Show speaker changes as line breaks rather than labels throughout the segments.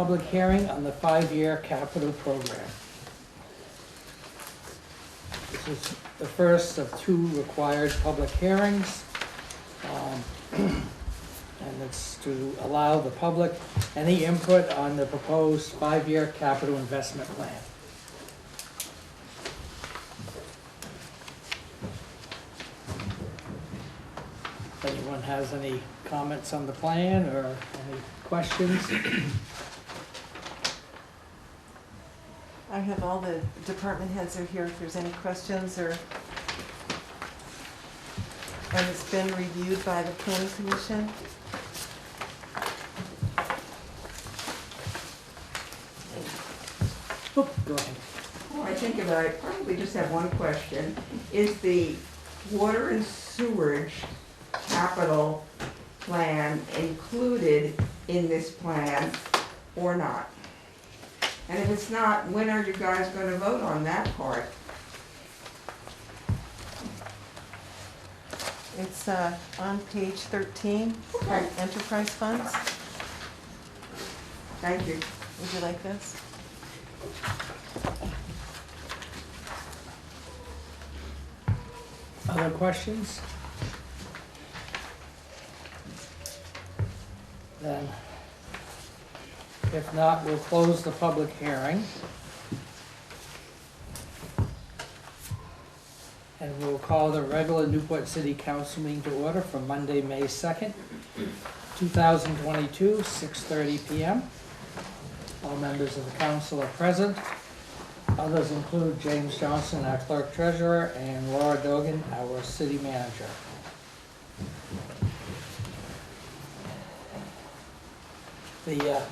public hearing on the 5-year capital program. This is the first of 2 required public hearings. And it's to allow the public any input on the proposed 5-year capital investment plan. If anyone has any comments on the plan or any questions?
I have all the department heads are here if there's any questions or, and it's been reviewed by the planning commission.
Oh, go ahead.
Well, I think about it, probably just have one question. Is the water and sewerage capital plan included in this plan or not? And if it's not, when are you guys gonna vote on that part?
It's on page 13, called enterprise funds.
Thank you.
Would you like this?
Other questions? Then, if not, we'll close the public hearing. And we'll call the regular Newport City Council meeting to order for Monday, May 2nd, 2022, 6:30 p.m. All members of the council are present. Others include James Johnson, our clerk treasurer, and Laura Dogan, our city manager. The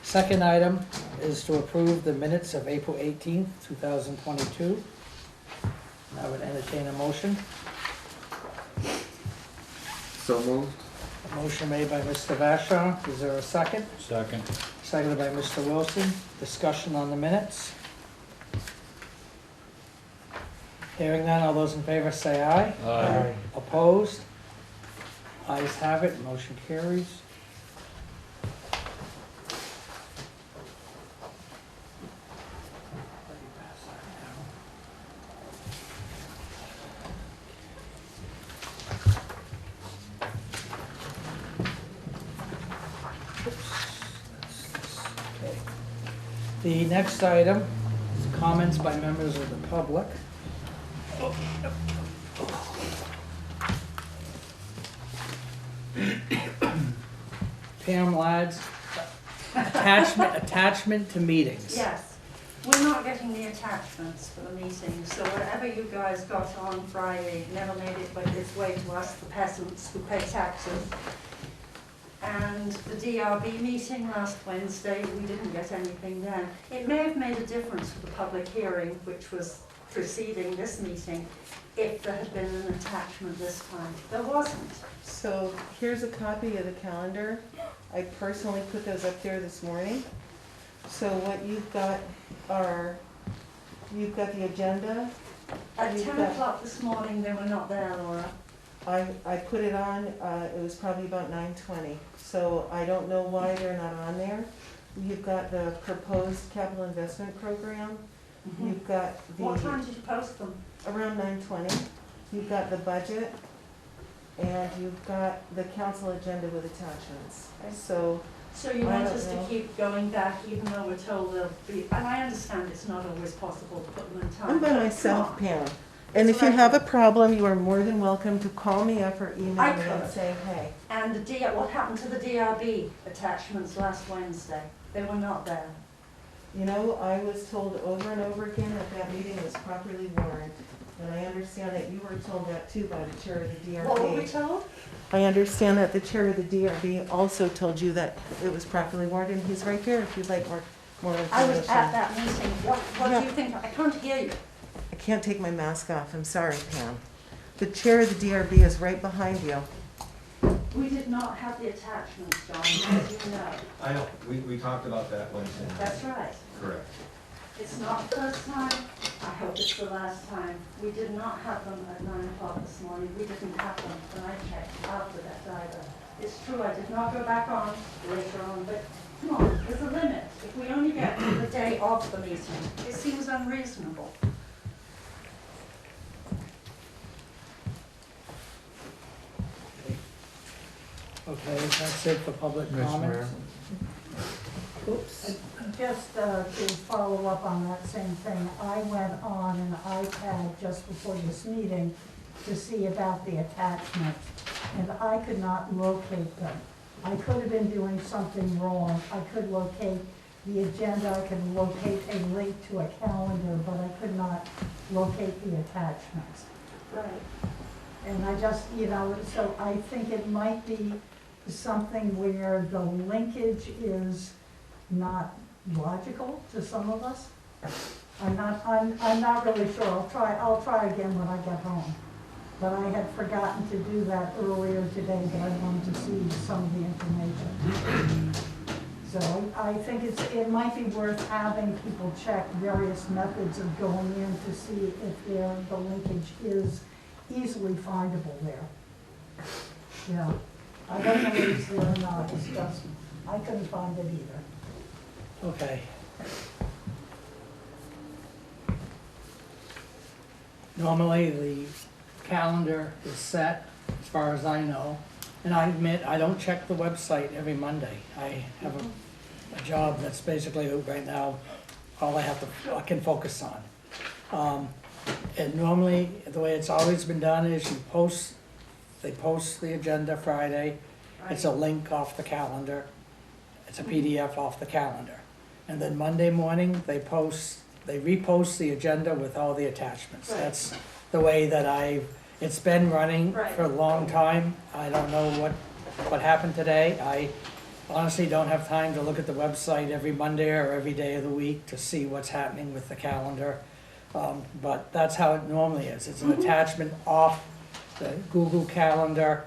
second item is to approve the minutes of April 18th, 2022. I would entertain a motion.
So moved.
A motion made by Mr. Vashon. Is there a second?
Second.
Seconded by Mr. Wilson. Discussion on the minutes. Hearing none, all those in favor say aye.
Aye.
Opposed? Ayes have it, motion carries. The next item is comments by members of the public. Pam Ladd's attachment to meetings.
Yes, we're not getting the attachments for the meeting, so whatever you guys got on Friday never made its way to us, the peasants who pay taxes. And the DRB meeting last Wednesday, we didn't get anything then. It may have made a difference for the public hearing, which was preceding this meeting, if there had been an attachment this time. There wasn't.
So here's a copy of the calendar. I personally put those up there this morning. So what you've got are, you've got the agenda.
At 10 o'clock this morning, they were not there, Laura.
I put it on, it was probably about 9:20. So I don't know why they're not on there. You've got the proposed capital investment program. You've got the.
What time did you post them?
Around 9:20. You've got the budget, and you've got the council agenda with attachments. So
you
I
want
don't
us to
know.
keep going back even though we're told they'll be, and I understand it's not always possible to put them in time.
I'm by
but it's
myself,
not.
Pam. And
It's
if you
right.
have a problem, you are more than welcome to call me up or email
I
me and
could.
say, hey.
And the what happened to the DRB attachments last Wednesday? They were not there.
You know, I was told over and over again that that meeting was properly warned. And I understand that you were told that too by the chair of the DRB.
What were we told?
I understand that the chair of the DRB also told you that it was properly warned, and he's right there if you'd like more information.
I was at that meeting. What
Yeah.
do you think? I can't hear you.
I can't take my mask off, I'm sorry, Pam. The chair of the DRB is right behind you.
We did not have the attachments, John, as you know.
I know, we talked about that Wednesday.
That's right.
Correct.
It's not the first time. I hope it's the last time. We did not have them at 9 o'clock this morning. We didn't have them when I checked after that either. It's true, I did not go back on later on, but Come on, there's a limit. If we only get the day of the meeting, it seems unreasonable.
Okay, that's it for public comments. Oops.
Just to follow up on that same thing, I went on an iPad just before this meeting to see about the attachments, and I could not locate them. I could have been doing something wrong. I could locate the agenda, I could locate a link to a calendar, but I could not locate the attachments.
Right.
And I just, so I think it might be something where the linkage is not logical to some of us. I'm not really sure. I'll try again when I get home. But I had forgotten to do that earlier today, but I wanted to see some of the information. So I think it might be worth having people check various methods of going in to see if the linkage is easily findable there. Yeah, I don't know if it's there or not, it's just, I couldn't find it either.
Okay. Normally, the calendar is set, as far as I know, and I admit, I don't check the website every Monday. I have a job that's basically, right now, all I can focus on. And normally, the way it's always been done is they post the agenda Friday, it's a link off the calendar, it's a PDF off the calendar. And then Monday morning, they repost the agenda with all the attachments.
Right.
That's the way that it's been running
Right.
for a long time. I don't know what happened today. I honestly don't have time to look at the website every Monday or every day of the week to see what's happening with the calendar. But that's how it normally is. It's an attachment off the Google Calendar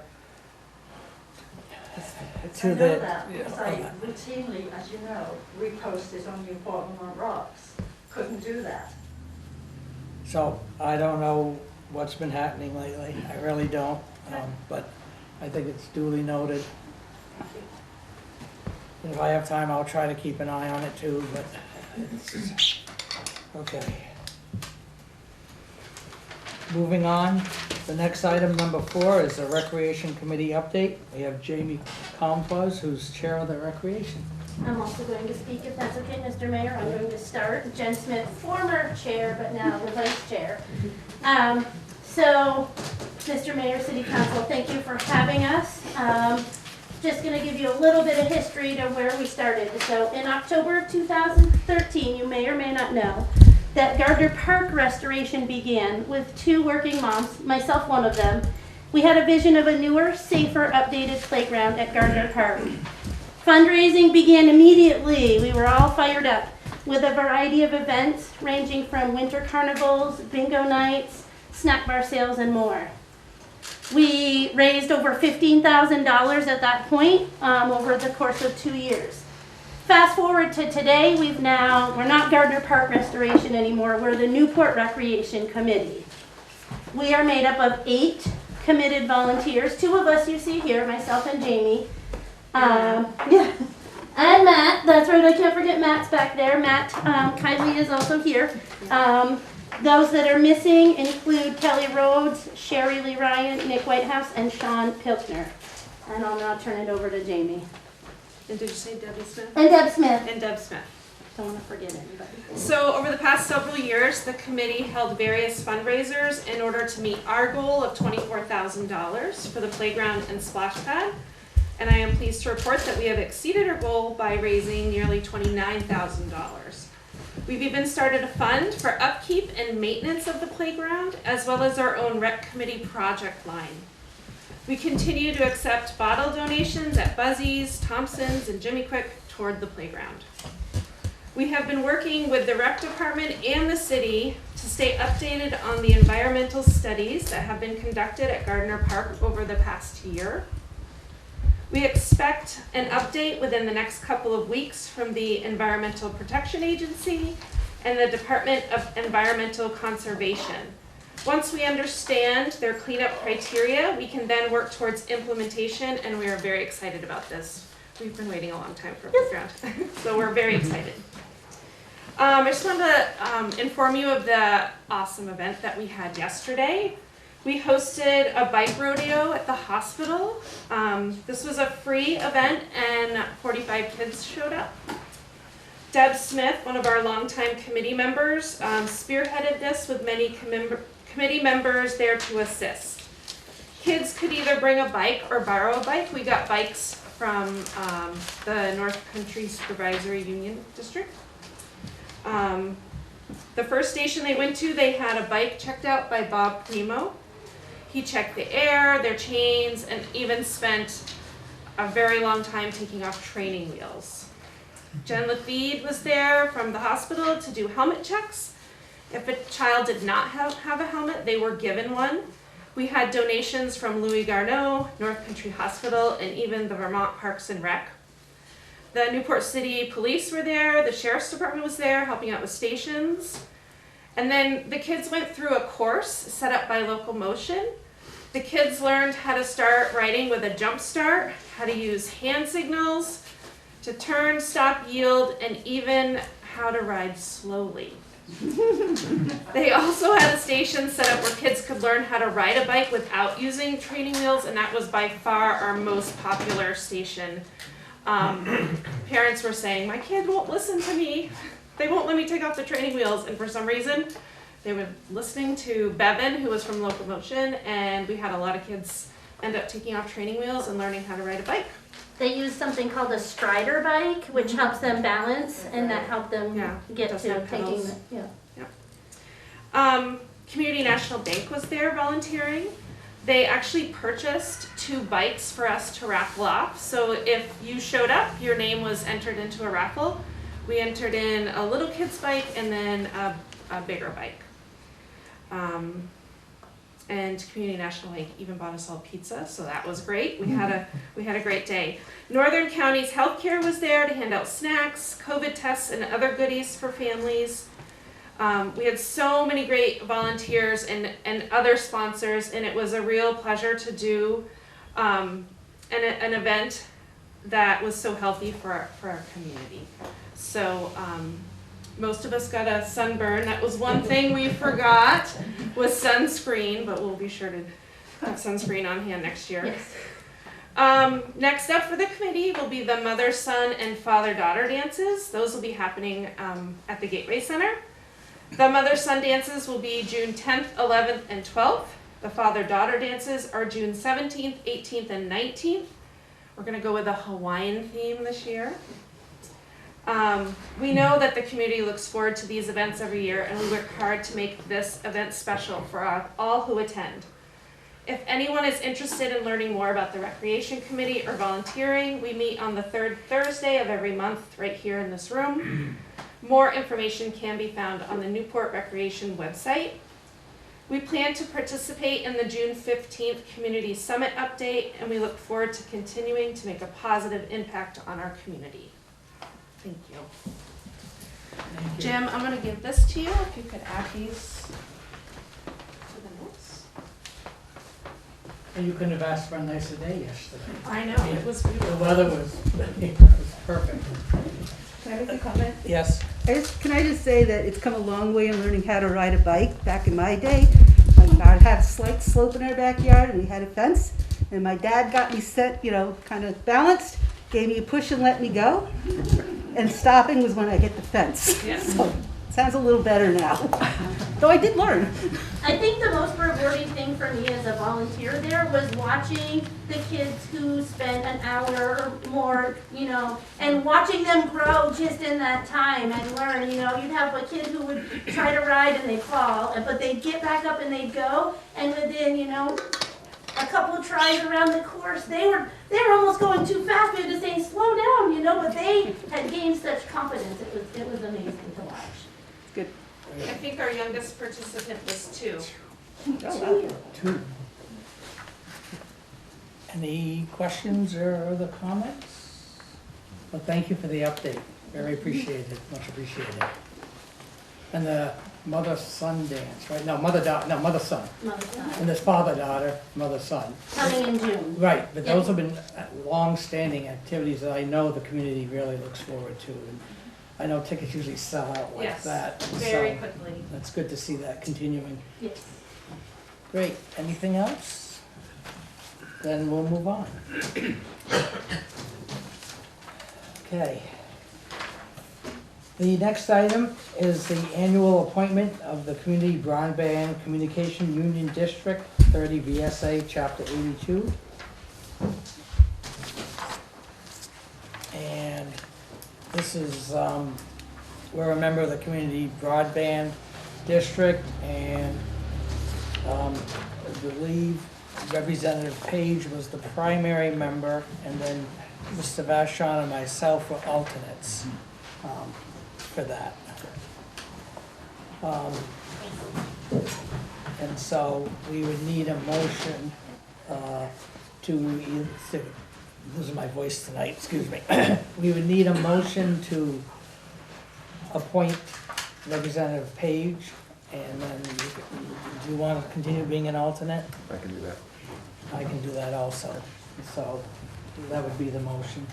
to
I know
the.
that, because I routinely, as you know, repost it on Newport and on Rocks. Couldn't do that.
So I don't know what's been happening lately. I really don't. But I think it's duly noted. And if I have time, I'll try to keep an eye on it too, but it's, okay. Moving on, the next item, number 4, is the Recreation Committee update. We have Jamie Comfos, who's chair of the Recreation.
I'm also going to speak, if that's okay, Mr. Mayor. I'm going to start. Jen Smith, former chair, but now the vice chair. So, Mr. Mayor, City Council, thank you for having us. Just going to give you a little bit of history to where we started. So, in October of 2013, you may or may not know, that Gardner Park restoration began with 2 working moms, myself one of them. We had a vision of a newer, safer, updated playground at Gardner Park. Fundraising began immediately. We were all fired up with a variety of events ranging from winter carnivals, bingo nights, snack bar sales, and more. We raised over $15,000 at that point over the course of 2 years. Fast forward to today, we're not Gardner Park Restoration anymore, we're the Newport Recreation Committee. We are made up of 8 committed volunteers, 2 of us you see here, myself and Jamie. Yeah. And Matt, that's right, I can't forget Matt's back there. Matt Kiley is also here. Those that are missing include Kelly Rhodes, Sherry Lee Ryan, Nick Whitehouse, and Sean Pilkner. And I'll now turn it over to Jamie.
And did you say Debbie Smith?
And Deb Smith.
And Deb Smith.
Don't want to forget anybody.
So over the past several years, the committee held various fundraisers in order to meet our goal of $24,000 for the playground and splash pad. And I am pleased to report that we have exceeded our goal by raising nearly $29,000. We've even started a fund for upkeep and maintenance of the playground, as well as our own rec committee project line. We continue to accept bottle donations at Buzzy's, Thompson's, and Jimmy Quick toward the playground. We have been working with the rec department and the city to stay updated on the environmental studies that have been conducted at Gardner Park over the past year. We expect an update within the next couple of weeks from the Environmental Protection Agency and the Department of Environmental Conservation. Once we understand their cleanup criteria, we can then work towards implementation, and we are very excited about this. We've been waiting a long time for a playground, so we're very excited. I just wanted to inform you of the awesome event that we had yesterday. We hosted a bike rodeo at the hospital. This was a free event and 45 kids showed up. Deb Smith, one of our longtime committee members, spearheaded this with many committee members there to assist. Kids could either bring a bike or borrow a bike. We got bikes from the North Country Supervisory Union District. The first station they went to, they had a bike checked out by Bob Primo. He checked the air, their chains, and even spent a very long time taking off training wheels. Jen Lafide was there from the hospital to do helmet checks. If a child did not have a helmet, they were given one. We had donations from Louis Garneau, North Country Hospital, and even the Vermont Parks and Rec. The Newport City Police were there, the Sheriff's Department was there helping out with stations. And then the kids went through a course set up by Local Motion. The kids learned how to start riding with a jump start, how to use hand signals, to turn, stop, yield, and even how to ride slowly. They also had a station set up where kids could learn how to ride a bike without using training wheels, and that was by far our most popular station. Parents were saying, my kid won't listen to me. They won't let me take off the training wheels, and for some reason, they were listening to Bevan, who was from Local Motion, and we had a lot of kids end up taking off training wheels and learning how to ride a bike.
They use something called a strider bike, which helps them balance, and that helped them get to
doesn't have
taking
pedals.
the,
Community National Bank was there volunteering. They actually purchased 2 bikes for us to raffle off. So if you showed up, your name was entered into a raffle. We entered in a little kid's bike and then a bigger bike. And Community National Bank even bought us all pizza, so that was great. We had a great day. Northern Counties Healthcare was there to hand out snacks, COVID tests, and other goodies for families. We had so many great volunteers and other sponsors, and it was a real pleasure to do an event that was so healthy for our community. So most of us got a sunburn. That was one thing we forgot was sunscreen, but we'll be sure to have sunscreen on hand next year.
yes.
Next up for the committee will be the mother, son, and father-daughter dances. Those will be happening at the Gateway Center. The mother-son dances will be June 10th, 11th, and 12th. The father-daughter dances are June 17th, 18th, and 19th. We're going to go with a Hawaiian theme this year. We know that the community looks forward to these events every year, and we work hard to make this event special for all who attend. If anyone is interested in learning more about the Recreation Committee or volunteering, we meet on the 3rd Thursday of every month right here in this room. More information can be found on the Newport Recreation website. We plan to participate in the June 15th Community Summit update, and we look forward to continuing to make a positive impact on our community. Thank you.
Thank you.
Jim, I'm going to give this to you, if you could add these to the notes.
And you couldn't have asked for a nicer day yesterday.
I know, it was
The
beautiful.
weather was perfect.
Can I make a comment?
Yes.
Can I just say that it's come a long way in learning how to ride a bike. Back in my day, my daughter had a slight slope in our backyard and we had a fence. And my dad got me set, kind of balanced, gave me a push and let me go. And stopping was when I hit the fence.
Yeah.
So, sounds a little better now. Though I did learn.
I think the most rewarding thing for me as a volunteer there was watching the kids who spent an hour or more, and watching them grow just in that time and learn. You'd have a kid who would try to ride and they'd fall, but they'd get back up and they'd go, and within, a couple of tries around the course, they were almost going too fast. We had to say, slow down, but they had gained such confidence. It was amazing to watch.
Good.
I think our youngest participant was 2.
Oh, wow.
2. Any questions or other comments? Well, thank you for the update. Very appreciated, much appreciated. And the mother-son dance, right? No, mother-son.
Mother Son,
And there's father-daughter, mother-son.
coming in June.
Right, but those have been long-standing activities that I know the community really looks forward to. And I know tickets usually sell out like
Yes,
that. and
very
so
quickly.
That's good to see that continuing.
Yes.
Great, anything else? Then we'll move on. Okay. The next item is the annual appointment of the Community Broadband Communication Union District, 30 VSA, Chapter 82. And this is, we're a member of the Community Broadband District, and I believe Representative Page was the primary member, and then Mr. Vashon and myself were alternates for that. And so we would need a motion losing my voice tonight, excuse me. We would need a motion to appoint Representative Page, and then do you want to continue being an alternate?
I can do that.
I can do that also, so that would be the motion.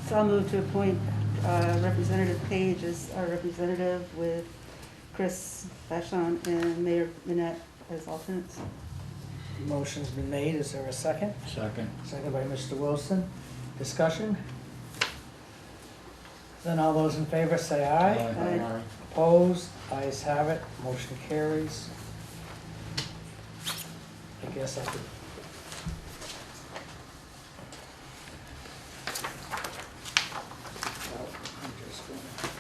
So I'll move to appoint Representative Page as our representative with Chris Vashon and Mayor Minette as alternates.
Motion's been made, is there a second?
Second.
Second by Mr. Wilson. Discussion? Then all those in favor say aye.
Aye.
Opposed? Ayes have it, motion carries. I guess I could. Well, I'm just gonna-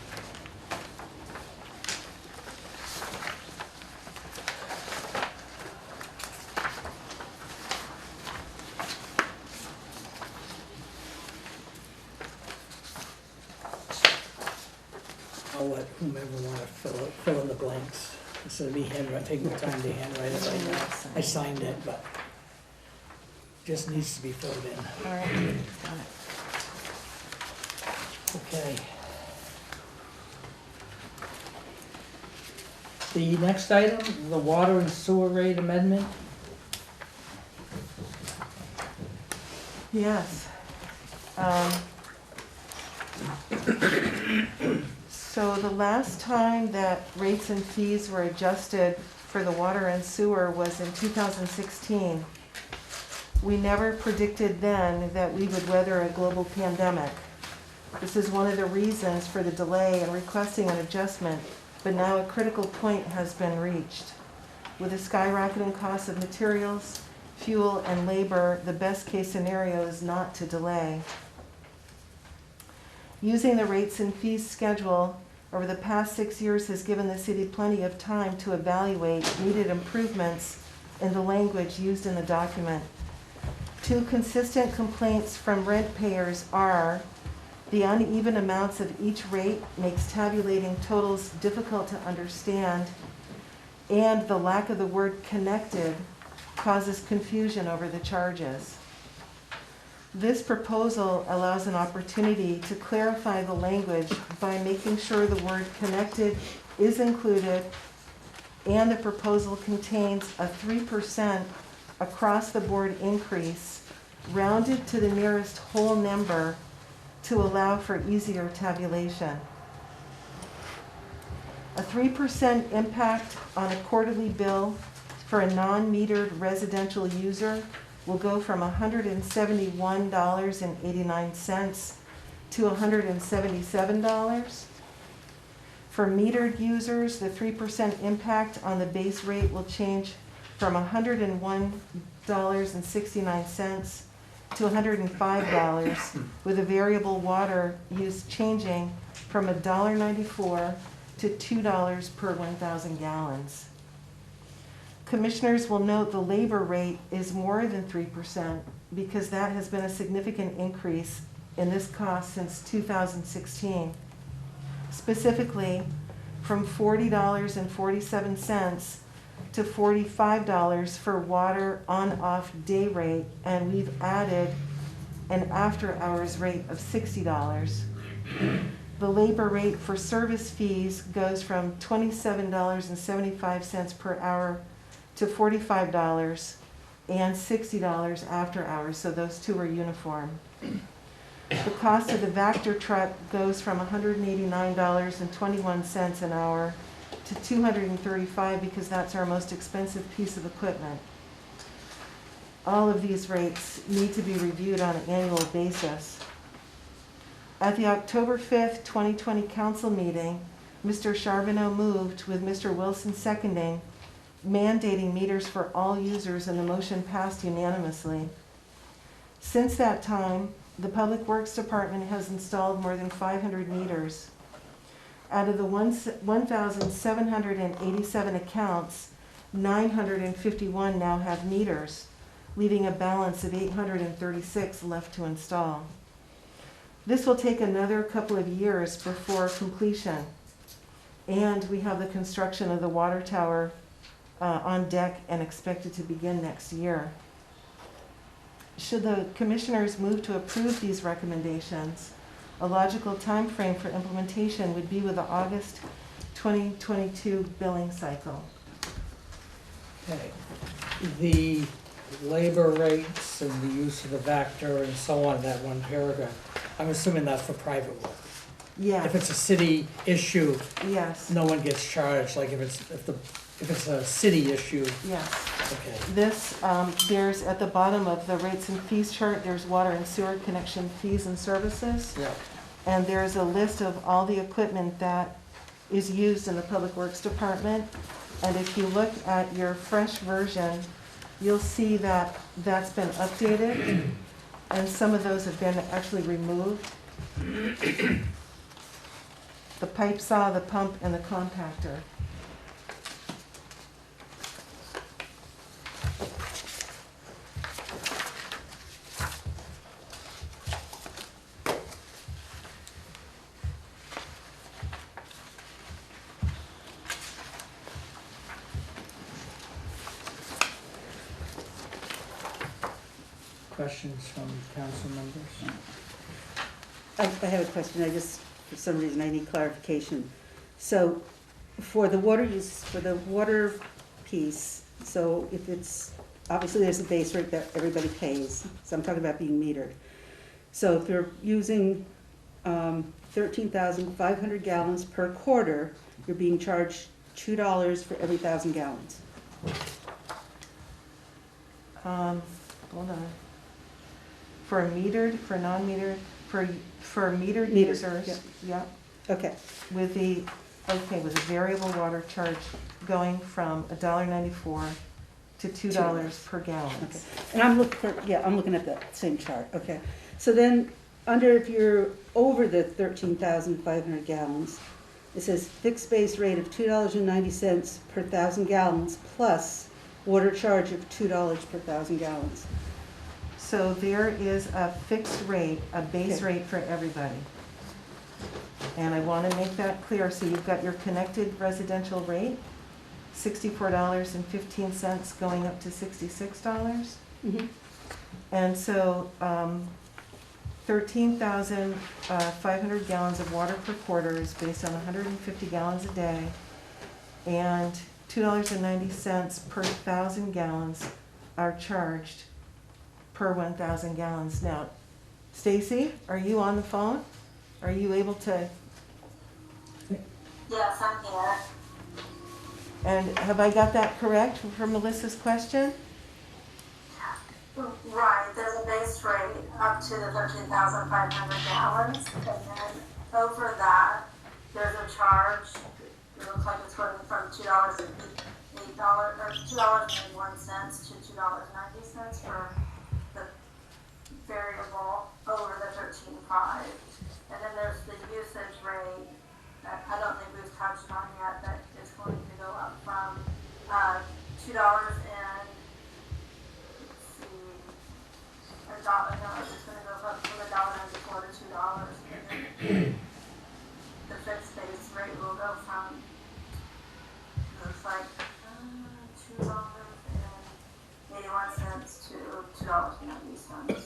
I'll let whomever want to fill in the blanks. Instead of me taking the time to handwrite it right now. I signed it, but just needs to be filled in.
All right, got it.
Okay. The next item, the water and sewer rate amendment.
Yes. So the last time that rates and fees were adjusted for the water and sewer was in 2016. We never predicted then that we would weather a global pandemic. This is one of the reasons for the delay in requesting an adjustment, but now a critical point has been reached. With the skyrocketing costs of materials, fuel, and labor, the best case scenario is not to delay. Using the rates and fees schedule over the past 6 years has given the city plenty of time to evaluate needed improvements in the language used in the document. Two consistent complaints from rent payers are the uneven amounts of each rate makes tabulating totals difficult to understand, and the lack of the word connected causes confusion over the charges. This proposal allows an opportunity to clarify the language by making sure the word connected is included, and the proposal contains a 3% across-the-board increase rounded to the nearest whole number to allow for easier tabulation. A 3% impact on a quarterly bill for a non-metered residential user will go from $171.89 to $177. For metered users, the 3% impact on the base rate will change from $101.69 to $105, with a variable water use changing from $1.94 to $2 per 1,000 gallons. Commissioners will note the labor rate is more than 3% because that has been a significant increase in this cost since 2016. Specifically, from $40.47 to $45 for water on-off day rate, and we've added an after-hours rate of $60. The labor rate for service fees goes from $27.75 per hour to $45 and $60 after hours, so those two are uniform. The cost of the Vector truck goes from $189.21 an hour to $235 because that's our most expensive piece of equipment. All of these rates need to be reviewed on an annual basis. At the October 5th, 2020 council meeting, Mr. Charbonneau moved, with Mr. Wilson seconding, mandating meters for all users, and the motion passed unanimously. Since that time, the Public Works Department has installed more than 500 meters. Out of the 1,787 accounts, 951 now have meters, leaving a balance of 836 left to install. This will take another couple of years before completion, and we have the construction of the water tower on deck and expected to begin next year. Should the commissioners move to approve these recommendations, a logical time frame for implementation would be with the August 2022 billing cycle.
Okay. The labor rates and the use of the Vector and so on, that one paragraph, I'm assuming that's for private work.
Yes.
If it's a city issue,
Yes.
no one gets charged, like if it's a city issue,
Yes.
okay.
This, there's at the bottom of the rates and fees chart, there's water and sewer connection fees and services.
Yeah.
And there's a list of all the equipment that is used in the Public Works Department. And if you look at your fresh version, you'll see that that's been updated, and some of those have been actually removed. The pipe saw, the pump, and the compactor.
Questions from council members?
I have a question. For some reason, I need clarification. So for the water use, for the water piece, so if it's, obviously there's a base rate that everybody pays. So I'm talking about being metered. So if you're using 13,500 gallons per quarter, you're being charged $2 for every 1,000 gallons.
Hold on. For metered, for non-metered, for metered
Metered,
users, yeah,
Okay.
with a variable water charge going from $1.94 to $2 per gallon.
Okay. And I'm looking at the same chart. Okay. So then, if you're over the 13,500 gallons, it says fixed base rate of $2.90 per 1,000 gallons plus water charge of $2 per 1,000 gallons.
So there is a fixed rate, a base
Okay.
rate for everybody. And I want to make that clear. So you've got your connected residential rate, $64.15 going up to $66.
Mm-hmm.
And so 13,500 gallons of water per quarter is based on 150 gallons a day, and $2.90 per 1,000 gallons are charged per 1,000 gallons. Now, Stacy, are you on the phone? Are you able to?
Yes, I'm here.
And have I got that correct for Melissa's question?
Right, there's a base rate up to the 13,500 gallons, and then over that, there's a charge. It looks like it's going from $2.81 to $2.90 for the variable over the 13.5. And then there's the usage rate that I don't think we've touched on yet, that is going to go up from $2 and it's going to go up from $1.94 to $2. The fixed base rate will go from, looks like $2.81 to $2.90.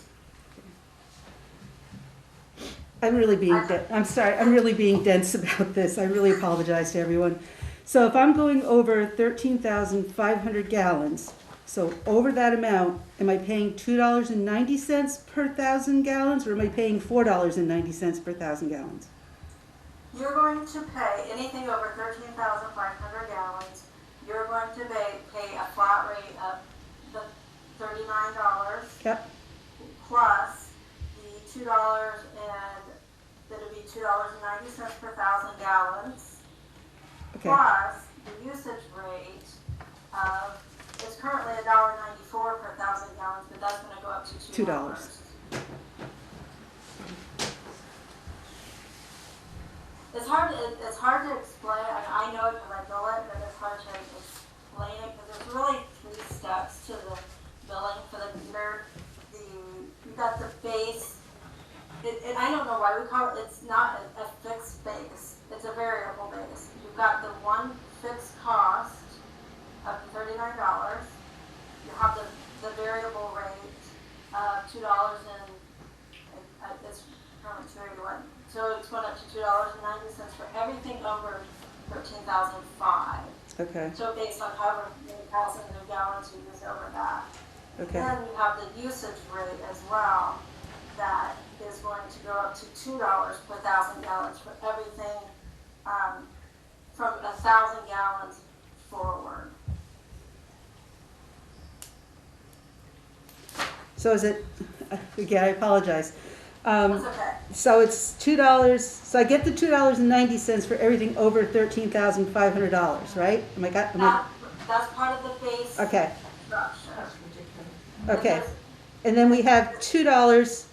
I'm really being, I'm sorry, I'm really being dense about this. I really apologize to everyone. So if I'm going over 13,500 gallons, so over that amount, am I paying $2.90 per 1,000 gallons, or am I paying $4.90 per 1,000 gallons?
You're going to pay anything over 13,500 gallons, you're going to pay a flat rate of the $39
Yep,
plus the $2 and it'll be $2.90 per 1,000 gallons.
okay,
Plus the usage rate of, it's currently $1.94 per 1,000 gallons, but that's gonna go up to $2.
$2.
It's hard to explain, I know it because I bill it, but it's hard to explain it because there's really 3 steps to the billing for the meter. You've got the base, and I don't know why we call it, it's not a fixed base, it's a variable base. You've got the one fixed cost of $39. You have the variable rate of $2 and it's currently $2.81. So it's going up to $2.90 for everything over 13,005.
okay,
So based on however many thousands of gallons you use over that.
okay.
Then you have the usage rate as well, that is going to go up to $2 per 1,000 gallons for everything from 1,000 gallons forward.
So is it, again, I apologize.
That's okay.
So it's $2, so I get the $2.90 for everything over $13,500, right?
That's part of the base
Okay,
structure.
okay. And then we have $2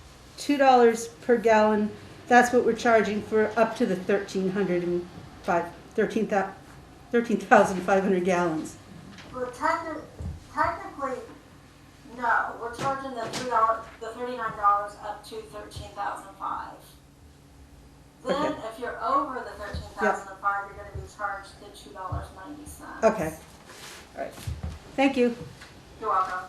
per gallon, that's what we're charging for up to the 13,500 gallons.
Well, technically, no, we're charging the $39 up to 13,005. Then,
Okay.
if you're over the 13,005, you're going to be charged the $2.90.
Okay, all right. Thank you.
You're welcome.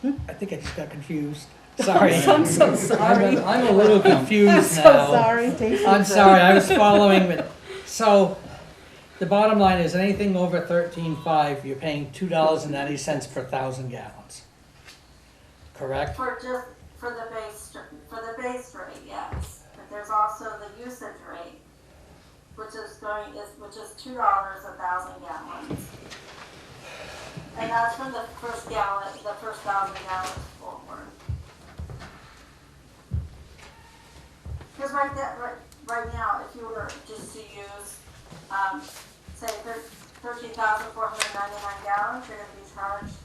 I think I just got confused. Sorry.
I'm so sorry.
I'm a little confused
I'm
now.
so sorry. Take
I'm
it.
sorry, I was following, but, so, the bottom line is anything over 13.5, you're paying $2.90 per 1,000 gallons. Correct?
For the base rate, yes. But there's also the usage rate, which is $2 a 1,000 gallons. And that's from the first 1,000 gallons forward. Because right now, if you were just to use, say 13,499 gallons, you're going to be charged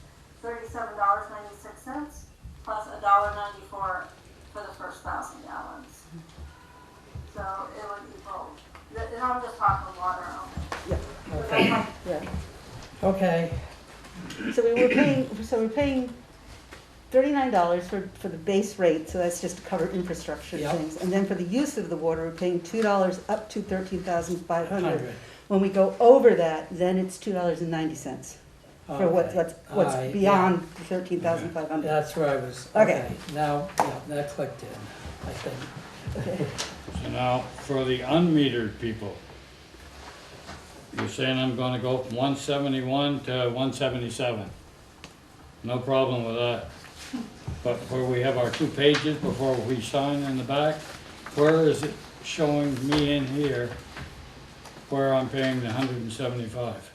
$37.96 plus $1.94 for the first 1,000 gallons. So it would equal, and I'm just talking water only.
Okay.
Yeah.
Okay,
So we're paying $39 for the base rate, so that's just to cover infrastructure
Yep.
things. And then for the use of the water, we're paying $2 up to 13,500.
100.
When we go over that, then it's $2.90 for what's
Alright,
beyond the 13,500.
That's where I was,
Okay.
okay, now, yeah, that clicked in, I think.
So now, for the unmetered people, you're saying I'm gonna go from 171 to 177. No problem with that. But where we have our 2 pages before we sign in the back, where is it showing me in here where I'm paying the 175?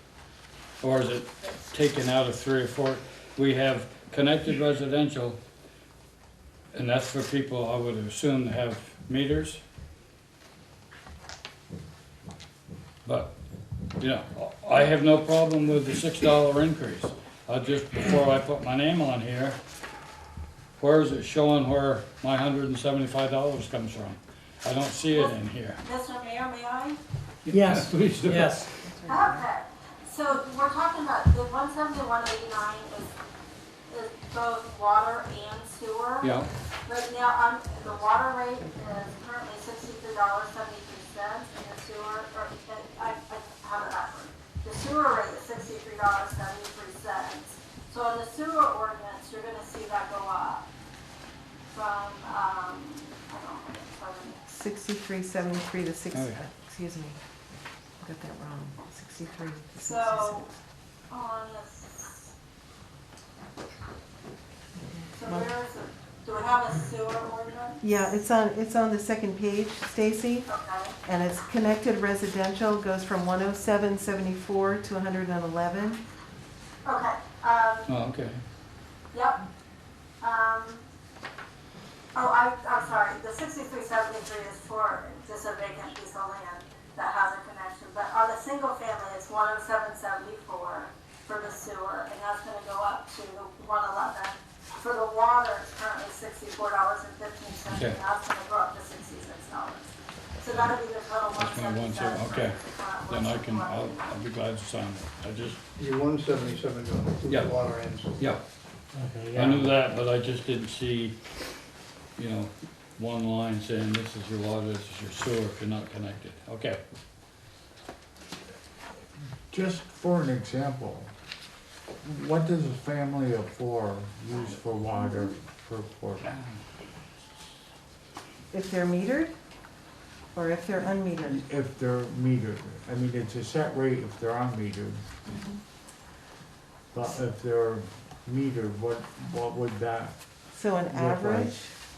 Or is it taken out of 3 or 4? We have connected residential, and that's for people, I would assume, that have meters. But, you know, I have no problem with the $6 increase. Before I put my name on here, where is it showing where my $175 comes from? I don't see it in here.
Mr. Mayor, may I?
Yes,
Please do.
yes,
Okay, so we're talking about the 170 to 189 is both water and sewer.
Yeah,
Right now, the water rate is currently $63.73, and the sewer, I have it backwards. The sewer rate is $63.73. So in the sewer ordinance, you're gonna
6373 to six,
Oh, yeah.
excuse me, I got that wrong, 63 to 66.
So, so
Well-
where is it? Do we have a sewer ordinance?
Yeah, it's on the second page, Stacy,
Okay.
and it's connected residential, goes from 10774 to 111.
Okay,
Oh, okay.
yep. I'm sorry, the 6373 is for just a vacant piece of land that has a connection, but on the single family, it's 10774 for the sewer, and that's gonna go up to the 111. For the water, it's currently $64.15,
Okay.
and that's gonna go up to $66. So that'll be the total
That's gonna be
177.
okay. Then I'll be glad to sign it. I just,
You're 177 going to
Yeah.
water and sewer.
yeah,
Okay,
I knew that, but I just didn't see, you know, one line saying this is your water, this is your sewer if you're not connected. Okay.
Just for an example, what does a family of four use for water per quarter?
If they're metered, or if they're unmetered.
If they're metered, I mean, it's a set rate if they're unmetered. But if they're metered, what would that?
So an
Look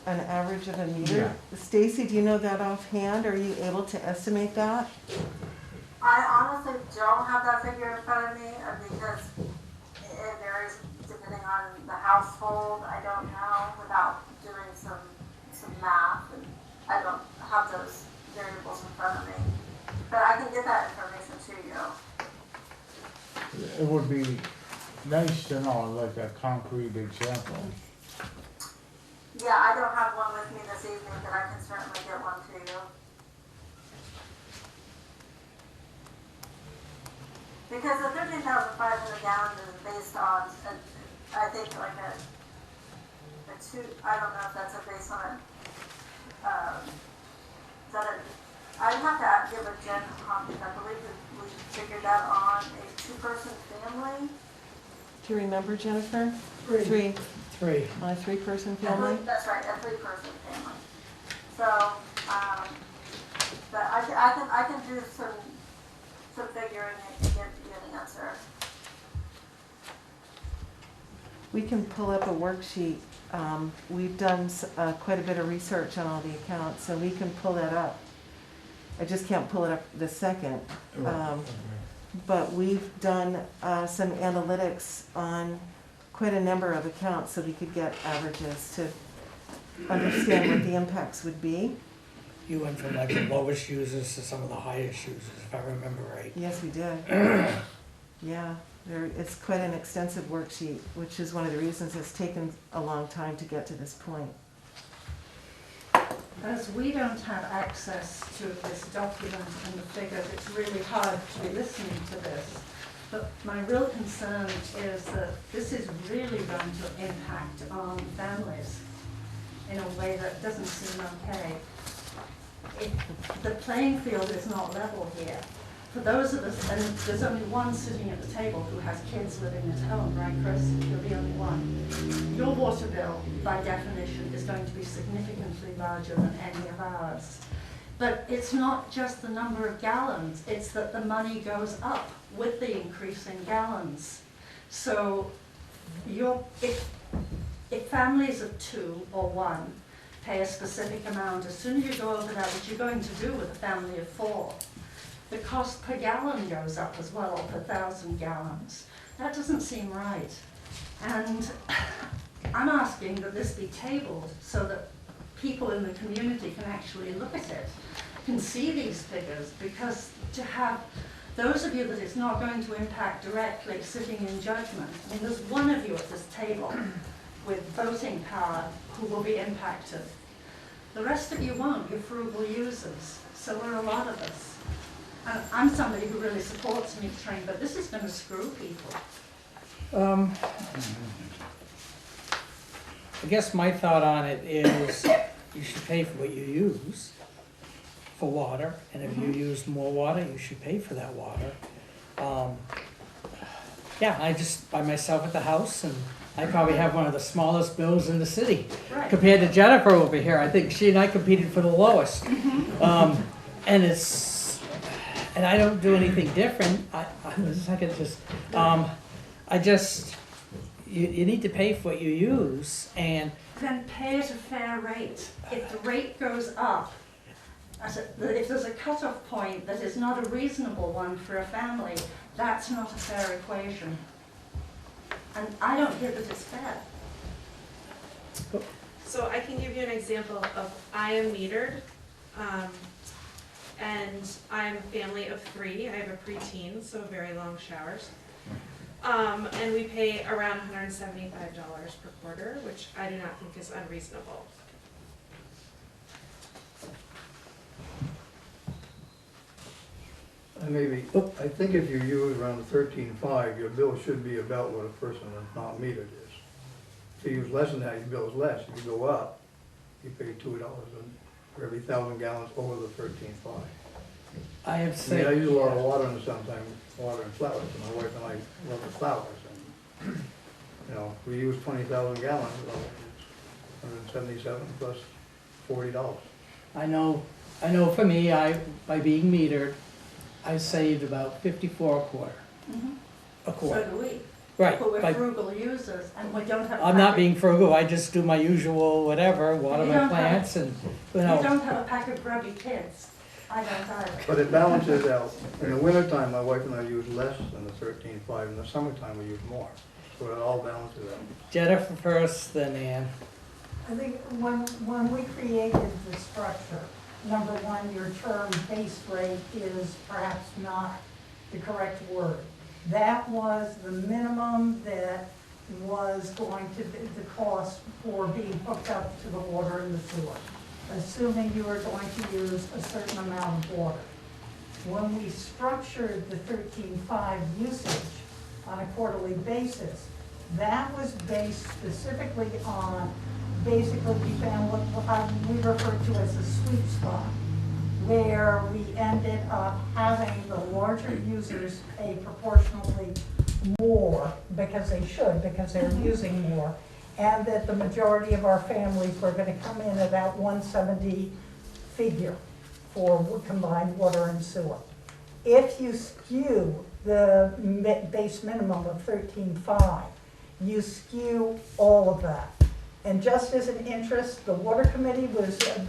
average of a meter?
Yeah.
Stacy, do you know that offhand? Are you able to estimate that?
I honestly don't have that figure in front of me, because it varies depending on the household. I don't know without doing some math, and I don't have those variables in front of me. But I can get that information to you.
It would be nice to know, like a concrete example.
Yeah, I don't have one with me this evening, but I can certainly get one to you. Because the 13,500 gallons is based on, I think like a two, I don't know if that's a based on, I'd have to give a Jen a copy, I believe that we figured that on a two-person family.
Do you remember, Jennifer?
Three.
On a three-person
I
family?
believe that's right, a three-person family. So, but I can do some figuring and get you an answer.
We can pull up a worksheet. We've done quite a bit of research on all the accounts, so we can pull that up. I just can't pull it up this second. But we've done some analytics on quite a number of accounts, so we could get averages to understand what the impacts would be.
You went from like the lowest users to some of the highest users, if I remember right.
Yes, we did. Yeah, it's quite an extensive worksheet, which is one of the reasons it's taken a long time to get to this point.
As we don't have access to this document and the figures, it's really hard to be listening to this. But my real concern is that this is really going to impact on families in a way that doesn't seem okay. The playing field is not level here. For those of us, and there's only one sitting at the table who has kids living at home, right, Chris? You're the only one. Your water bill, by definition, is going to be significantly larger than any of ours. But it's not just the number of gallons, it's that the money goes up with the increase in gallons. So if families of two or one pay a specific amount, as soon as you go over that, which you're going to do with a family of four, the cost per gallon goes up as well, or per 1,000 gallons. That doesn't seem right. And I'm asking that this be tabled so that people in the community can actually look at it, can see these figures, because to have those of you that it's not going to impact directly sitting in judgment, I mean, there's one of you at this table with voting power who will be impacted. The rest of you won't, you're frugal users. So we're a lot of us. And I'm somebody who really supports metering, but this is going to screw people.
I guess my thought on it is you should pay for what you use for water, and if you use more water, you should pay for that water. Yeah, I just by myself at the house, and I probably have one of the smallest bills in the city
Right.
compared to Jennifer over here. I think she and I competed for the lowest. And and I don't do anything different. You need to pay for what you use, and
Then pay at a fair rate. If the rate goes up, if there's a cutoff point that is not a reasonable one for a family, that's not a fair equation. And I don't hear that it's fair.
So I can give you an example of, I am metered, and I'm a family of 3. I have a preteen, so very long showers. And we pay around $175 per quarter, which I do not think is unreasonable.
Maybe, I think if you use around 13.5, your bill should be about what a person that's not metered is. If you use less than that, your bill is less. If you go up, you pay $2 for every 1,000 gallons over the 13.5.
I have
I mean, I
said,
use a lot of water in the summertime, water and flowers, and my wife and I love the flowers. And, you know, we use 20,000 gallons, well, it's 177 plus $40.
I know for me, by being metered, I saved about 54 a quarter. A
So
quarter.
do we.
Right.
But we're
by-
frugal users and we don't have. a
I'm not
pack
being frugal, I just do my usual whatever, water
You
my
don't have-
plants and, you
You
know.
don't have a pack of grubby kids. I don't either.
But it balances out. In the wintertime, my wife and I use less than the 13.5. In the summertime, we use more. So it all balances out.
Jennifer first, then Ann.
I think when we created the structure, number one, your term base rate is perhaps not the correct word. That was the minimum that was going to be the cost for being hooked up to the water and the sewer, assuming you were going to use a certain amount of water. When we structured the 13.5 usage on a quarterly basis, that was based specifically on, basically we found what we refer to as a sweet spot, where we ended up having the larger users pay proportionally more because they should, because they're using more, and that the majority of our families were going to come in at that 170 figure for combined water and sewer. If you skew the base minimum of 13.5, you skew all of that. And just as an interest, the water committee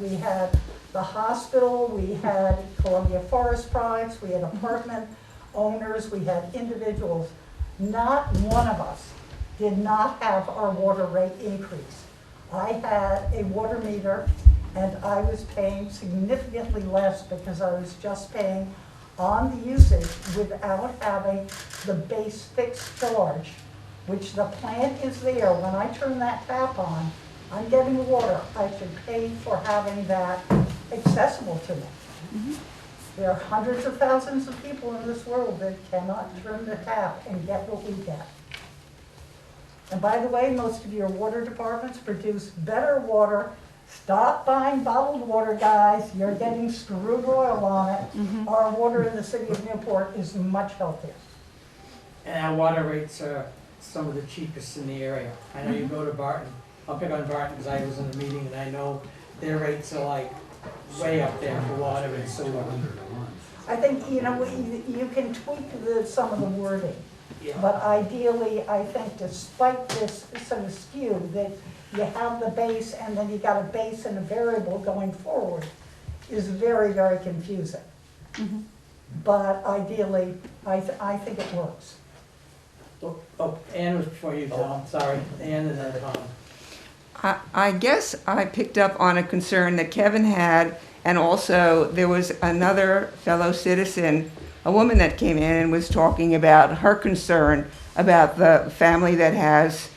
we had the hospital, we had Columbia Forest Products, we had apartment owners, we had individuals. Not one of us did not have our water rate increase. I had a water meter and I was paying significantly less because I was just paying on the usage without having the base fixed charge, which the plant is there. When I turn that tap on, I'm getting water. I should pay for having that accessible to me. There are hundreds of thousands of people in this world that cannot turn the tap and get what we get. And by the way, most of your water departments produce better water. Stop buying bottled water, guys. You're getting screwed oil on it. Our water in the city of Newport is much healthier.
And our water rates are some of the cheapest in the area. I know you go to Barton, I'll pick on Barton because I was in the meeting and I know their rates are like way up there for water and sewer.
I think, you know, you can tweak some of the wording,
Yeah.
but ideally, I think despite this sort of skew, that you have the base and then you got a base and a variable going forward is very, very confusing. But ideally, I think it works.
Oh, Ann was before you, Tom, sorry. Ann and then Tom.
I guess I picked up on a concern that Kevin had, and also there was another fellow citizen, a woman that came in and was talking about her concern about the family that has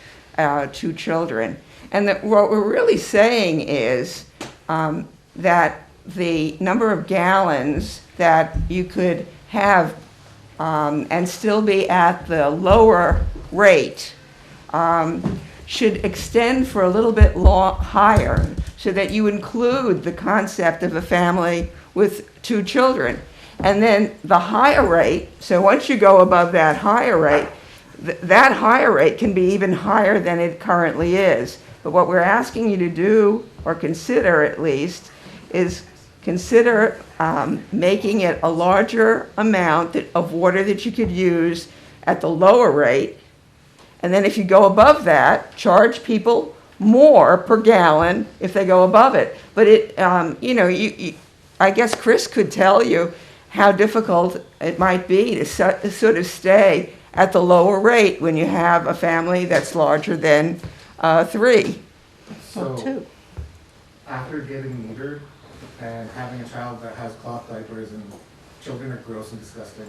2 children. And that what we're really saying is that the number of gallons that you could have and still be at the lower rate should extend for a little bit higher, so that you include the concept of a family with 2 children. And then the higher rate, so once you go above that higher rate, that higher rate can be even higher than it currently is. But what we're asking you to do, or consider at least, is consider making it a larger amount of water that you could use at the lower rate. And then if you go above that, charge people more per gallon if they go above it. But I guess Chris could tell you how difficult it might be to sort of stay at the lower rate when you have a family that's larger than 3.
Or 2.
After getting metered and having a child that has cloth diapers and children are gross and disgusting,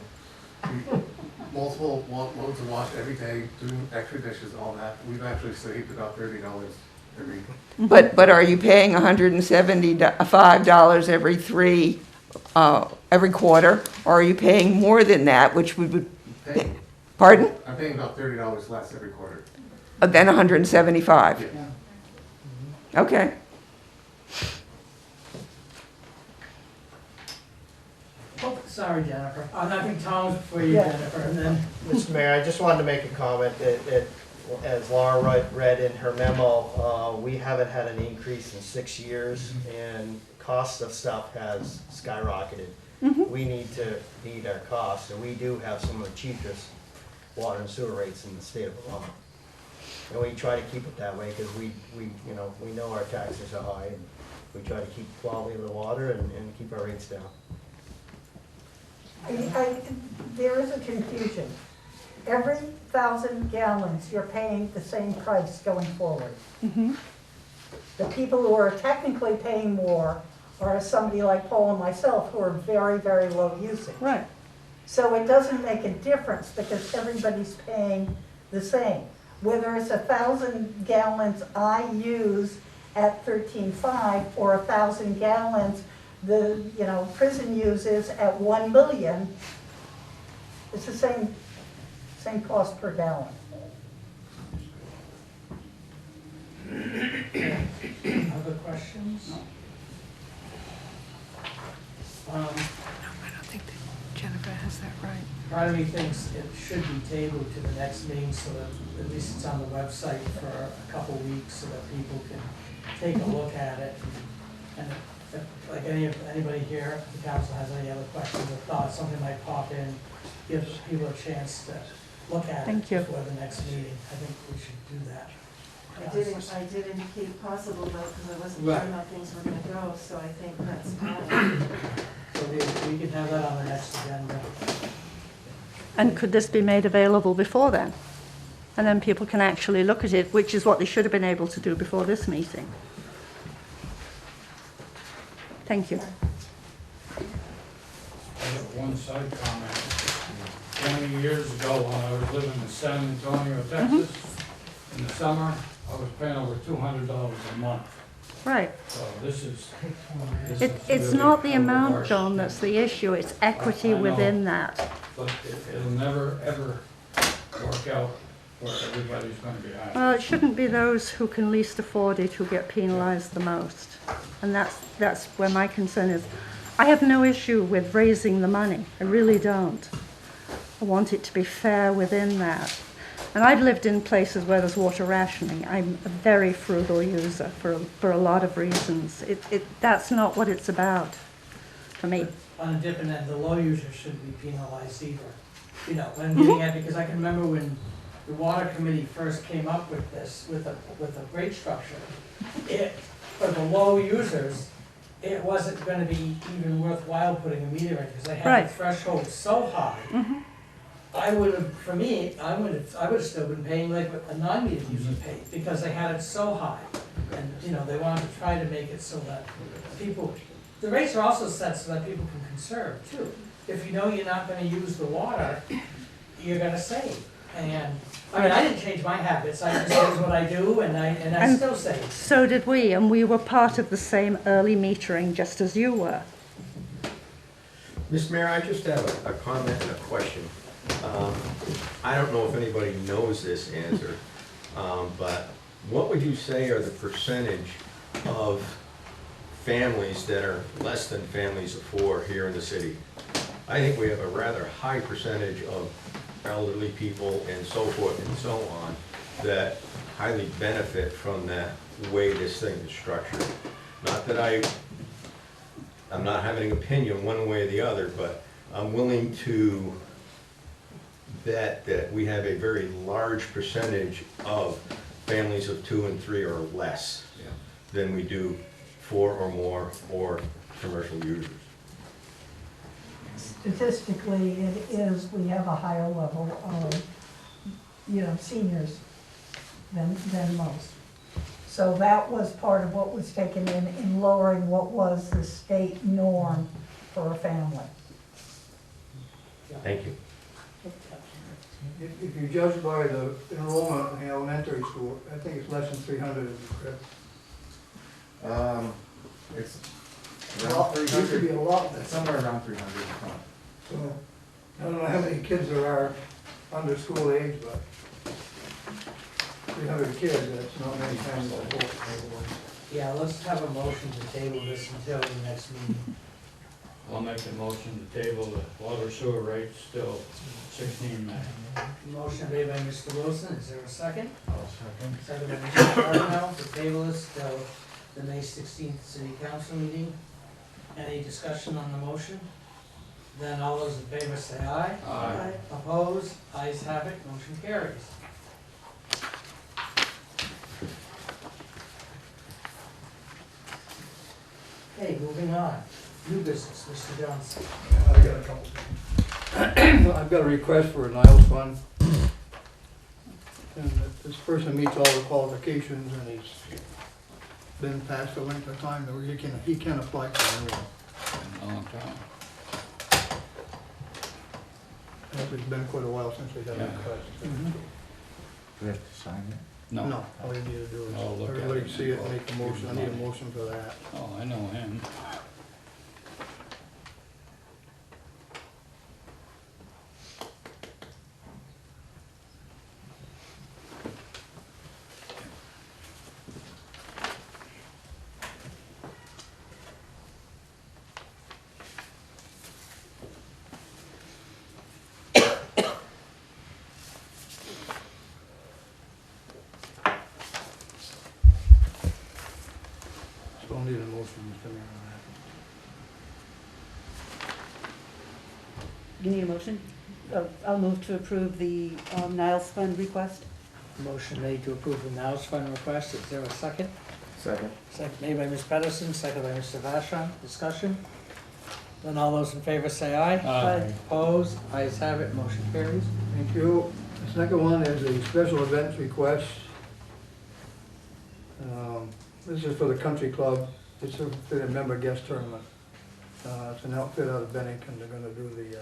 multiple loads of wash every day, doing extra dishes, all that, we've actually saved about $30 every.
But are you paying $175 every quarter, or are you paying more than that, which we would? Pardon?
I'm paying about $30 less every quarter.
Than 175.
Yeah.
Okay.
Oh, sorry, Jennifer. I think Tom's for you, Jennifer, and then.
Mr. Mayor, I just wanted to make a comment. As Laura read in her memo, we haven't had an increase in 6 years, and cost of stuff has skyrocketed. We need to meet our costs, and we do have some of the cheapest water and sewer rates in the state of Vermont. And we try to keep it that way because we know our taxes are high, and we try to keep quality of the water and keep our rates down.
There is a confusion. Every 1,000 gallons, you're paying the same price going forward. The people who are technically paying more are somebody like Paul and myself who are very, very low usage.
Right.
So it doesn't make a difference because everybody's paying the same. Whether it's 1,000 gallons I use at 13.5 or 1,000 gallons the prison uses at 1 million, it's the same cost per gallon.
Other questions?
I don't think that Jennifer has that right.
Part of me thinks it should be tabled to the next meeting so that at least it's on the website for a couple weeks so that people can take a look at it. And if like anybody here, if the council has any other questions or thoughts, something might pop in, give people a chance to look at
Thank
it
you.
before the next meeting. I think we should do that.
I did indicate possible though, because I wasn't sure how things were gonna go, so I think that's fine.
So we can have that on the next agenda.
And could this be made available before then? And then people can actually look at it, which is what they should have been able to do before this meeting. Thank you.
I have one side comment. 20 years ago, when I was living in San Antonio, Texas, in the summer, I was paying over $200 a month.
Right.
So this is
It's
really
not the amount,
harsh.
John, that's the issue. It's equity
I know.
within that.
But it'll never, ever work out where everybody's gonna be happy.
Well, it shouldn't be those who can least afford it who get penalised the most. And that's where my concern is. I have no issue with raising the money. I really don't. I want it to be fair within that. And I've lived in places where there's water rationing. I'm a very frugal user for a lot of reasons. That's not what it's about for me.
On a different end, the low users shouldn't be penalized either. When I'm getting at, because I can remember when the water committee first came up with this, with a rate structure, for the low users, it wasn't gonna be even worthwhile putting a meter in, because they had the threshold so high. I would have still been paying like what a non-metered user paid, because they had it so high. And, they wanted to try to make it so that the rates are also set so that people can conserve too. If you know you're not gonna use the water, you're gonna save. And, I didn't change my habits, I just use what I do, and I still save.
So did we, and we were part of the same early metering, just as you were.
Mr. Mayor, I just have a comment and a question. I don't know if anybody knows this answer, but what would you say are the percentage of families that are less than families of 4 here in the city? I think we have a rather high percentage of elderly people and so forth and so on that highly benefit from that way this thing is structured. Not that I'm not having an opinion one way or the other, but I'm willing to bet that we have a very large percentage of families of 2 and 3 or less than we do 4 or more or commercial users.
Statistically, it is, we have a higher level of, seniors than most. So that was part of what was taken in lowering what was the state norm for a family.
Thank you.
If you judge by the enrollment in the elementary school, I think it's less than 300, Chris.
It's
Well,
around
it used to be
300,
a lot then.
somewhere around 300.
So, I don't know how many kids there are under school age, but 300 kids, that's not many families at all.
Yeah, let's have a motion to table this until the next meeting.
I'll make a motion to table the water sewer rates still 16 May.
Motion made by Mr. Wilson, is there a second?
I'll second.
Second by Mr. Cardinal, to table this till the May 16th city council meeting. Any discussion on the motion? Then all those in favor say aye.
Aye.
Opposed? Ayes have it, motion carries. Okay, moving on. New business, Mr. Johnson.
I got a couple things. I've got a request for a Niles fund. And this person meets all the qualifications and he's been past the length of time that he can apply for a new one.
Long time.
It's been quite a while since we had a request.
Mm-hmm.
Do we have to sign it?
No, all you need to do
I'll
is,
look at
everybody
it.
see it, and make a motion, I need a motion for that.
Oh, I know him.
Still need a motion, Mr. Mayor, on
You need a motion? I'll move to approve the Niles Fund request.
Motion made to approve the Niles Fund request, is there a second?
Second.
Second made by Ms. Pedersen, second by Mr. Vashon, discussion? Then all those in favor say aye.
Aye.
Opposed? Ayes have it, motion carries.
that. Thank you. The second one is a special events request. This is for the country club, it's for the member guest tournament. It's an outfit out of Bennington, they're gonna do the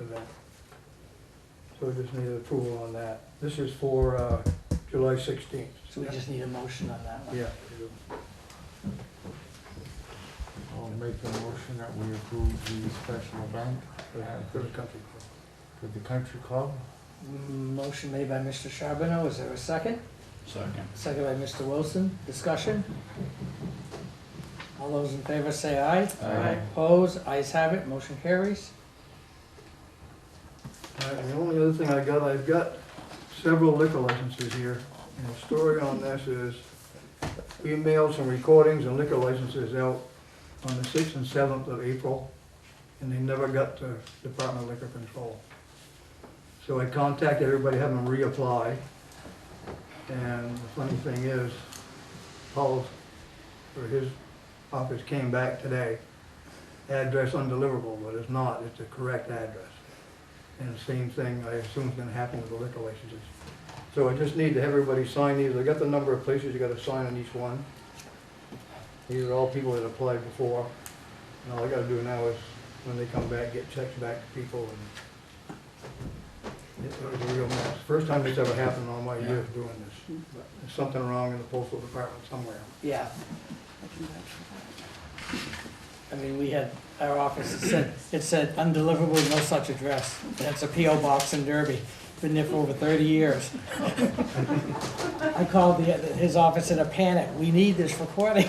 event. So we just need approval on that. This is for July 16th.
So we just need a motion on that one.
Yeah.
I'll make the motion that we approve the special event
For the country club.
for the country club.
Motion made by Mr. Charbonneau, is there a second?
Second.
Second by Mr. Wilson, discussion? All those in favor say aye.
Aye.
Opposed? Ayes have it, motion carries.
The only other thing I've got several liquor licenses here. And the story on this is, we mailed some recordings and liquor licenses out on the 6th and 7th of April, and they never got to Department of Liquor Control. So I contacted everybody, had them reapply. And the funny thing is, Paul's, or his office came back today, address undeliverable, but it's not, it's the correct address. And the same thing, I assume, is gonna happen with the liquor licenses. So I just need to have everybody sign these. I got the number of places you gotta sign on each one. These are all people that applied before. And all I gotta do now is, when they come back, get checks back to people and it's a real mess. First time this ever happened in all my years doing this. But there's something wrong in the postal department somewhere.
Yeah. I mean, we had, our office, it said undeliverable, no such address. That's a P.O. box in Derby, been there for over 30 years. I called his office in a panic, we need this recording.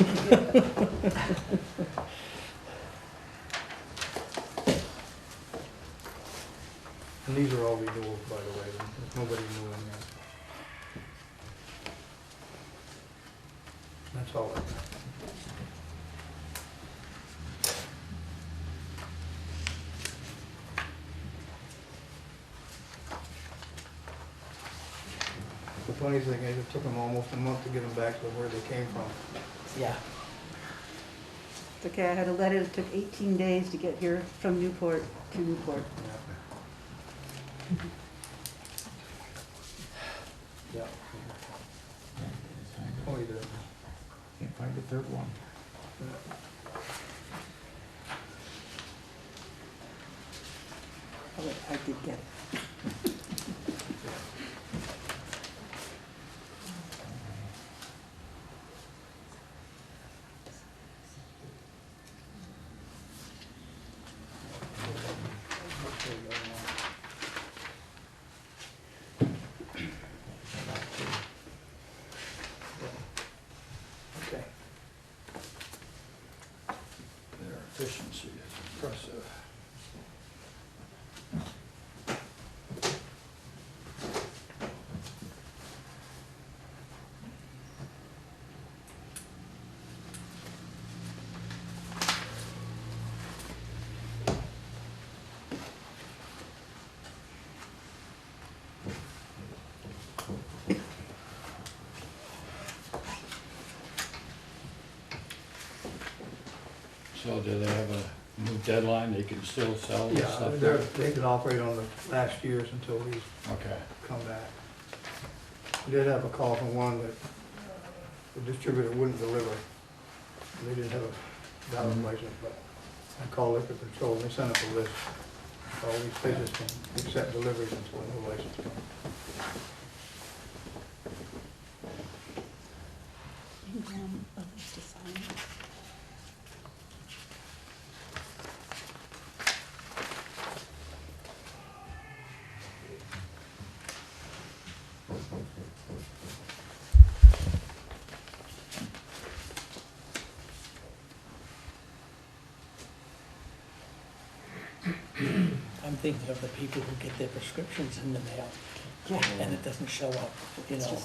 And these are all renewals, by the way, there's nobody new in there. That's all I got. The funny thing is, it took them almost a month to get them back to where they came from.
Yeah.
It's okay, I had a letter that took 18 days to get here from Newport to Newport.
Yeah. Oh, you did.
Can't find the third one.
Oh, wait, I did get it.
Okay.
Their efficiency is impressive. So do they have a new deadline, they can still sell the
Yeah,
stuff?
they can operate on the last years until these
Okay,
come back. We did have a call from one that the distributor wouldn't deliver. They didn't have a valid license, but I called liquor control and they sent us a list. All these places can accept deliveries until a new license comes.
I'm thinking of the people who get their prescriptions in the mail. Yeah. And it doesn't show up, you know.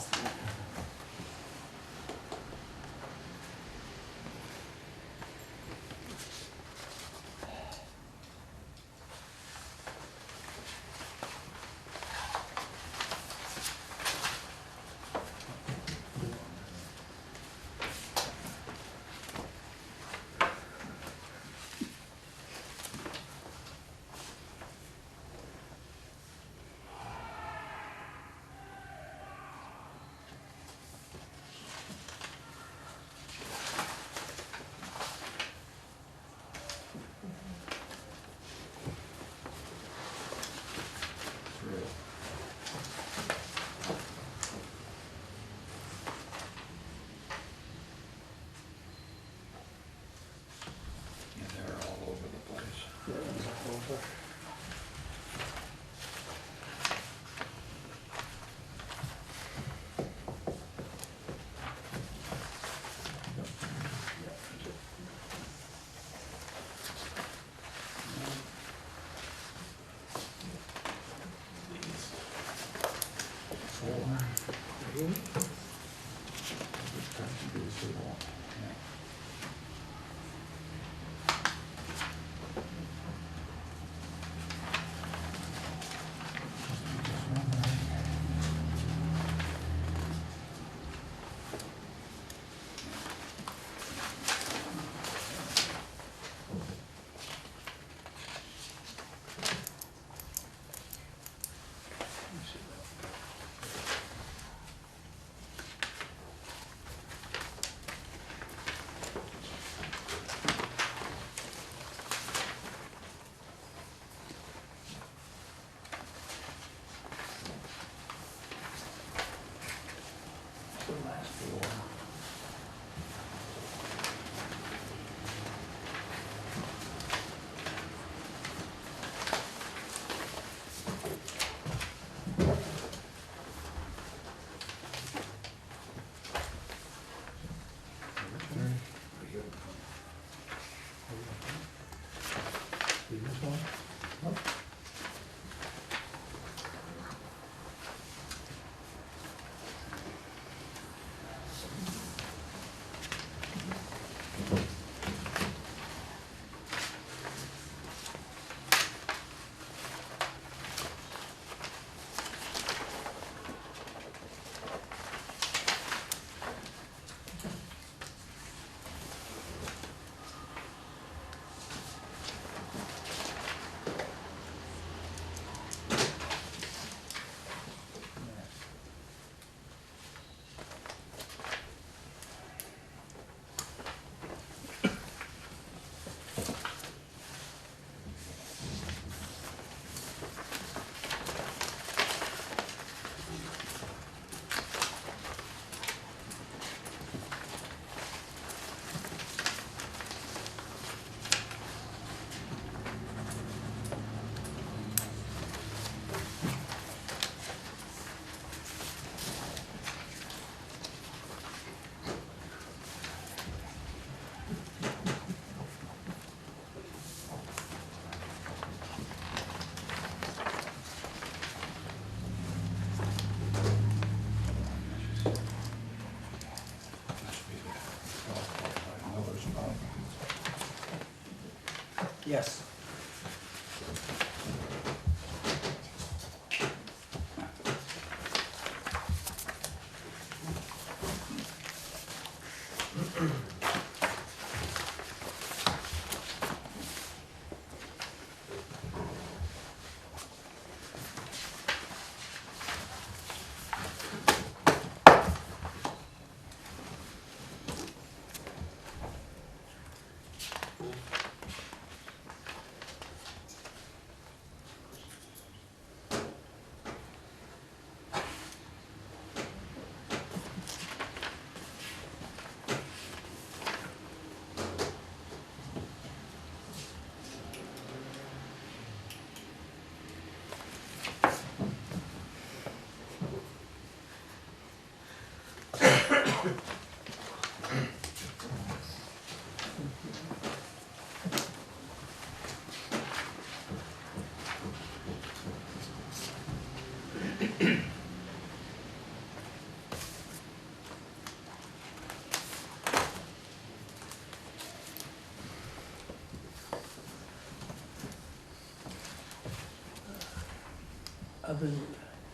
Yes.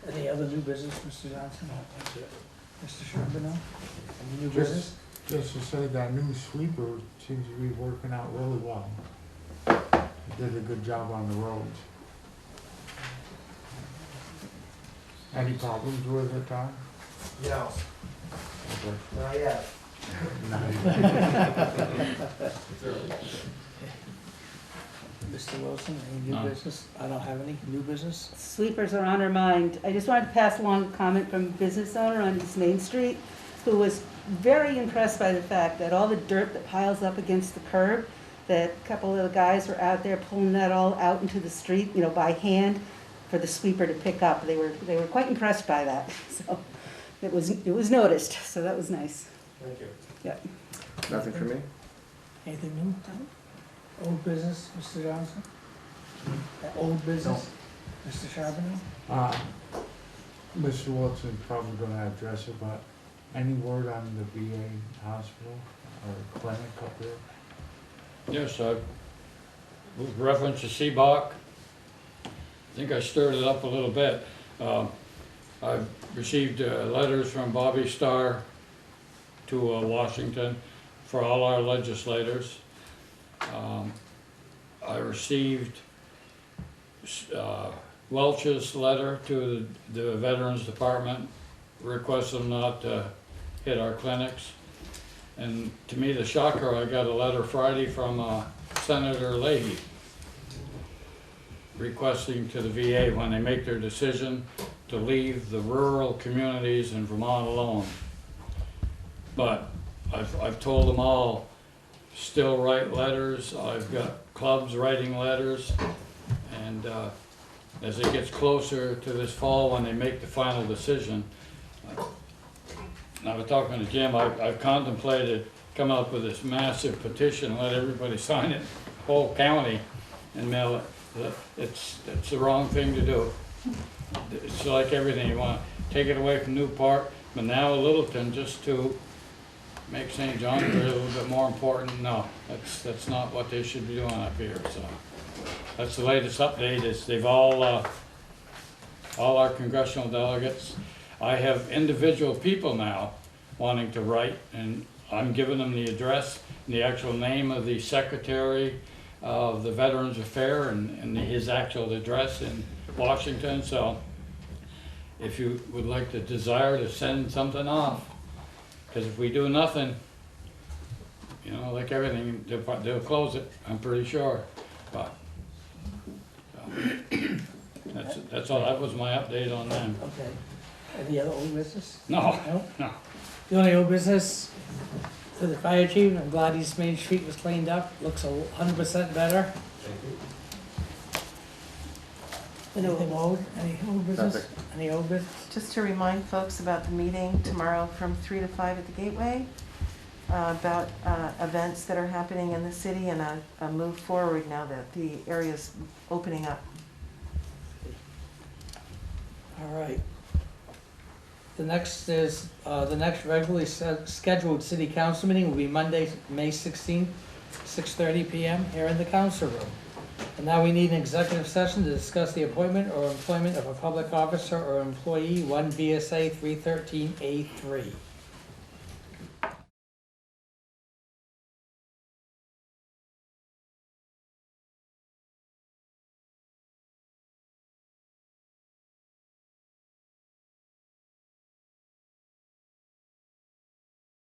Any other new business, Mr. Johnson? That's it. Mr. Charbonneau? Any new business?
Just to say that new sweeper seems to be working out really well. He did a good job on the roads. Any problems with it, Tom?
No, not yet.
Mr. Wilson, any new business? I don't have any new business.
Sweepers are on our mind. I just wanted to pass along a comment from a business owner on East Main Street who was very impressed by the fact that all the dirt that piles up against the curb, that a couple of the guys were out there pulling that all out into the street, you know, by hand for the sweeper to pick up. They were quite impressed by that. So it was noticed. So that was nice.
Thank you.
Yeah.
Nothing for me?
Anything new, Tom? Old business, Mr. Johnson? Old business, Mr. Charbonneau?
Mr. Wilson's probably gonna address it, but any word on the VA hospital or clinic up there?
Yes, with reference to Seabach, I think I stirred it up a little bit. I've received letters from Bobby Starr to Washington for all our legislators. I received Welch's letter to the Veterans Department requesting them not to hit our clinics. And to me, the shocker, I got a letter Friday from Senator Leahy requesting to the VA when they make their decision to leave the rural communities in Vermont alone. But I've told them all, still write letters. I've got clubs writing letters. And as it gets closer to this fall when they make the final decision, I was talking to Jim, I've contemplated coming up with this massive petition, let everybody sign it, whole county, and mail it. It's the wrong thing to do. It's like everything, you want to take it away from Newport, but now Littleton, just to make St. John's a little bit more important. No, that's not what they should be doing up here. So that's the latest update. Is they've all our congressional delegates. I have individual people now wanting to write, and I'm giving them the address and the actual name of the secretary of the Veterans Affairs and his actual address in Washington. So if you would like to desire to send something off, because if we do nothing, you know, like everything, they'll close it, I'm pretty sure. But that's all. That was my update on them.
Okay. Any other old business?
No.
No. The only old business for the fire chief, I'm glad East Main Street was cleaned up. Looks 100% better. Anything old? Any old business?
Nothing.
Any old business?
Just to remind folks about the meeting tomorrow from 3 to 5 at the Gateway, about events that are happening in the city and a move forward now that the area's opening up.
All right. The next is, the next regularly scheduled city council meeting will be Monday, May 16th, 6:30 PM here in the council room. And now we need an executive session to discuss the appointment or employment of a public officer or employee, 1 VSA 313A3.